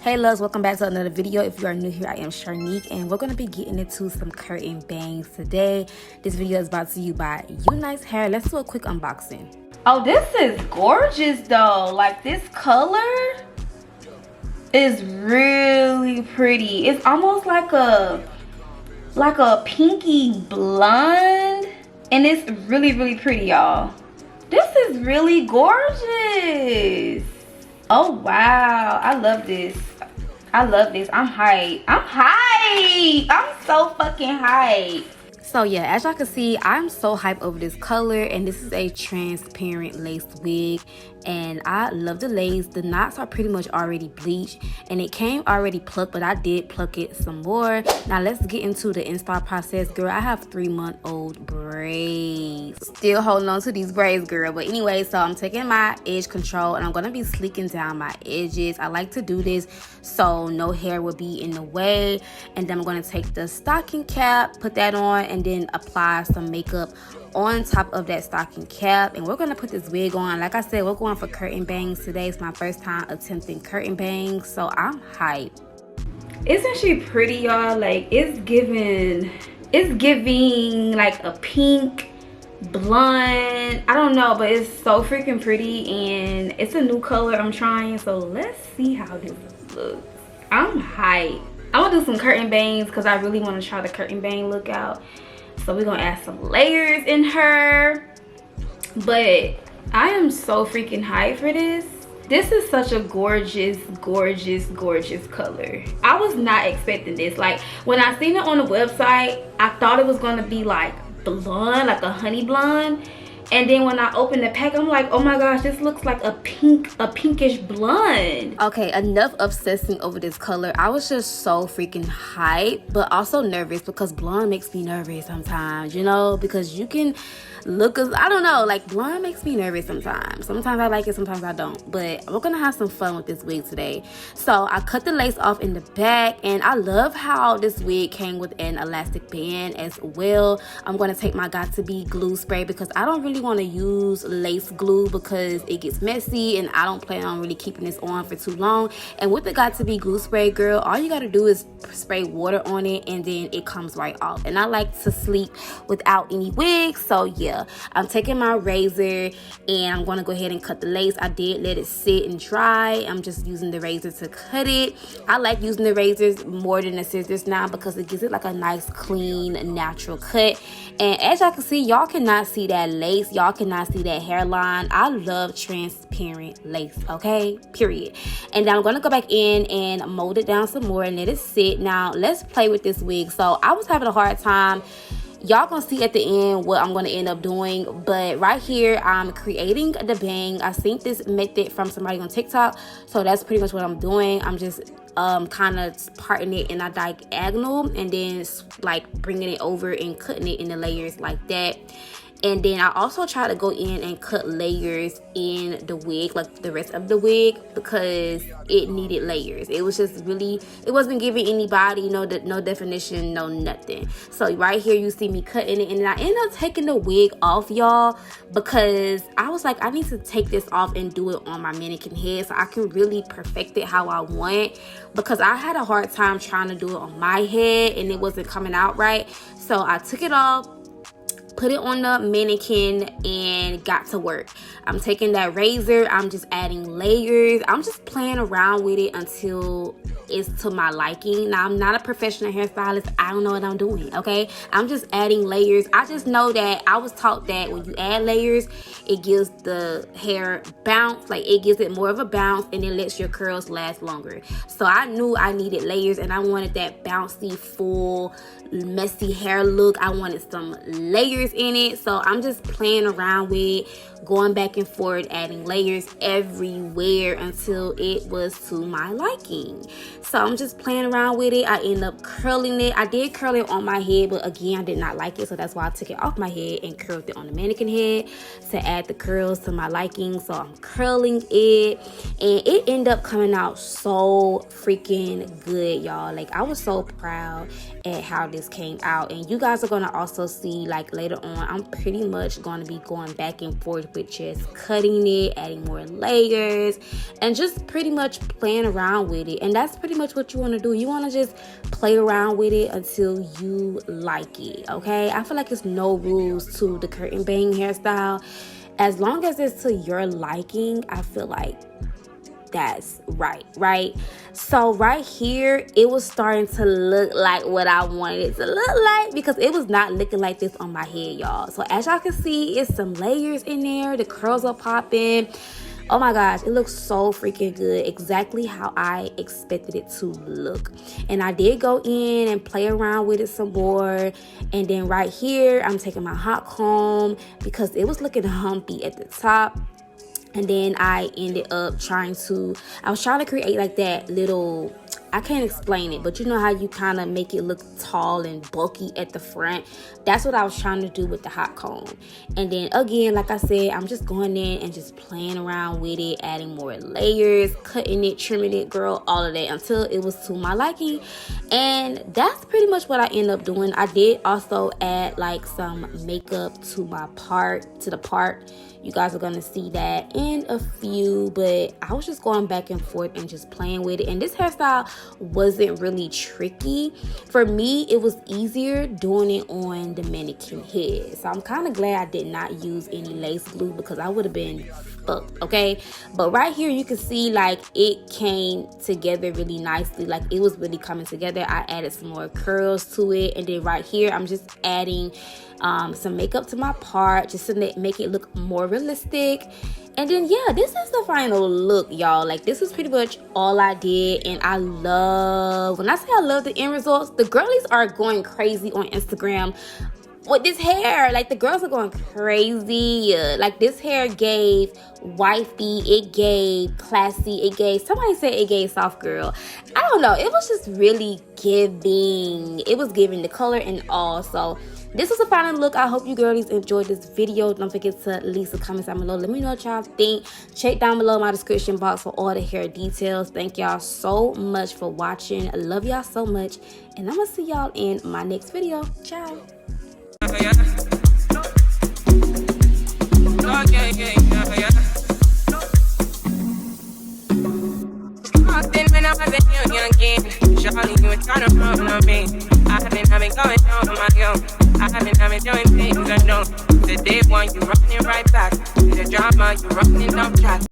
Hey loves, welcome back to another video. If you are new here, I am Charniq and we're going to be getting into some curtain bangs today. This video is brought to you by Unice Hair. Let's do a quick unboxing. Oh, this is gorgeous though. Like, this color is really pretty. It's almost like a pinky blonde, and it's really pretty, y'all. This is really gorgeous. Oh wow, I love this. I'm hyped. I'm so fucking hyped. So yeah, as y'all can see, I'm so hyped over this color, and this is a transparent lace wig, and I love the lace. The knots are pretty much already bleached, and it came already plucked, but I did pluck it some more. Now let's get into the install process. Girl, I have 3-month-old braids. Still holding on to these braids, girl. But anyway, so I'm taking my edge control, and I'm gonna be sleeking down my edges. I like to do this so no hair will be in the way. And then I'm gonna take the stocking cap, put that on, and then apply some makeup on top of that stocking cap, and we're gonna put this wig on. Like I said, we're going for curtain bangs today. It's my first time attempting curtain bangs, so I'm hyped. Isn't she pretty, y'all? Like, it's giving like a pink blonde. I don't know, but it's so freaking pretty, and it's a new color I'm trying, so let's see how this looks. I'm hyped. I'm gonna do some curtain bangs because I really want to try the curtain bang look out. So we're gonna add some layers in her, but I am so freaking hyped for this. This is such a gorgeous color. I was not expecting this. Like, when I seen it on the website, I thought it was gonna be like blonde, like a honey blonde, and then when I opened the pack, I'm like, oh my gosh, this looks like a pinkish blonde. Okay, enough obsessing over this color. I was just so freaking hyped, but also nervous, because blonde makes me nervous sometimes, you know, because you can look as, I don't know, like, blonde makes me nervous sometimes. Sometimes I like it, sometimes I don't, but we're gonna have some fun with this wig today. So I cut the lace off in the back, and I love how this wig came with an elastic band as well. I'm gonna take my Got To Be glue spray because I don't really want to use lace glue because it gets messy, and I don't plan on really keeping this on for too long. And with the Got To Be glue spray, girl, all you gotta do is spray water on it, and then it comes right off. And I like to sleep without any wigs, so yeah, I'm taking my razor and I'm going to go ahead and cut the lace. I did let it sit and dry. I'm just using the razor to cut it. I like using the razors more than the scissors now because it gives it like a nice, clean, natural cut. And as y'all can see, y'all cannot see that lace. Y'all cannot see that hairline. I love transparent lace, okay? Period. And then I'm going to go back in and mold it down some more and let it sit. Now, let's play with this wig. So I was having a hard time. Y'all gonna see at the end what I'm gonna end up doing, but right here I'm creating the bang. I seen this method from somebody on TikTok, so that's pretty much what I'm doing. I'm just kind of parting it in a diagonal and then like bringing it over and cutting it in the layers like that. And then I also try to go in and cut layers in the wig, like the rest of the wig, because it needed layers. It was just really, it wasn't giving anybody no definition, no nothing. So right here you see me cutting it, and then I ended up taking the wig off, y'all, because I was like, I need to take this off and do it on my mannequin head so I can really perfect it how I want, because I had a hard time trying to do it on my head and it wasn't coming out right. So I took it off, put it on the mannequin, and got to work. I'm taking that razor, I'm just adding layers. I'm just playing around with it until it's to my liking. Now, I'm not a professional hairstylist. I don't know what I'm doing, okay? I'm just adding layers. I just know that I was taught that when you add layers, it gives the hair bounce. Like, it gives it more of a bounce, and it lets your curls last longer. So I knew I needed layers, and I wanted that bouncy, full, messy hair look. I wanted some layers in it. So I'm just playing around with it, going back and forth, adding layers everywhere until it was to my liking. So I'm just playing around with it. I end up curling it. I did curl it on my head, but again, I did not like it, so that's why I took it off my head and curled it on the mannequin head to add the curls to my liking. So I'm curling it, and it ended up coming out so freaking good, y'all. Like, I was so proud at how this came out, and you guys are gonna also see, like, later on, I'm pretty much gonna be going back and forth with just cutting it, adding more layers, and just pretty much playing around with it. And that's pretty much what you want to do. You want to just play around with it until you like it, okay? I feel like it's no rules to the curtain bang hairstyle. As long as it's to your liking, I feel like that's right? So right here, it was starting to look like what I wanted it to look like, because it was not looking like this on my head, y'all. So as y'all can see, it's some layers in there. The curls are popping. Oh my gosh, it looks so freaking good, exactly how I expected it to look. And I did go in and play around with it some more. And then right here, I'm taking my hot comb because it was looking humpy at the top. And then I ended up I was trying to create like that little, I can't explain it, but you know how you kind of make it look tall and bulky at the front? That's what I was trying to do with the hot comb. And then again, like I said, I'm just going in and just playing around with it, adding more layers, cutting it, trimming it, girl, all of that until it was to my liking. And that's pretty much what I end up doing. I did also add like some makeup to the part. You guys are going to see that in a few, but I was just going back and forth and just playing with it. And this hairstyle wasn't really tricky. For me, it was easier doing it on the mannequin head. So I'm kind of glad I did not use any lace glue, because I would have been fucked, okay? But right here, you can see like it came together really nicely. Like, it was really coming together. I added some more curls to it. And then right here, I'm just adding some makeup to my part just to make it look more realistic. And then yeah, this is the final look, y'all. Like, this is pretty much all I did. And I love, when I say I love the end results, the girlies are going crazy on Instagram with this hair. Like, the girls are going crazy. Like, this hair gave wifey, it gave classy, somebody said it gave soft girl. I don't know, it was just really giving. It was giving the color and all. So this was a final look. I hope you girlies enjoyed this video. Don't forget to leave some comments down below. Let me know what y'all think. Check down below my description box for all the hair details. Thank y'all so much for watching. I love y'all so much, and I'm gonna see y'all in my next video. Ciao. When I was a young kid, Charniq, you were trying to run on me. I've been going on my own. I've been doing things I know. The day one, you running right back. The drama, you running off track.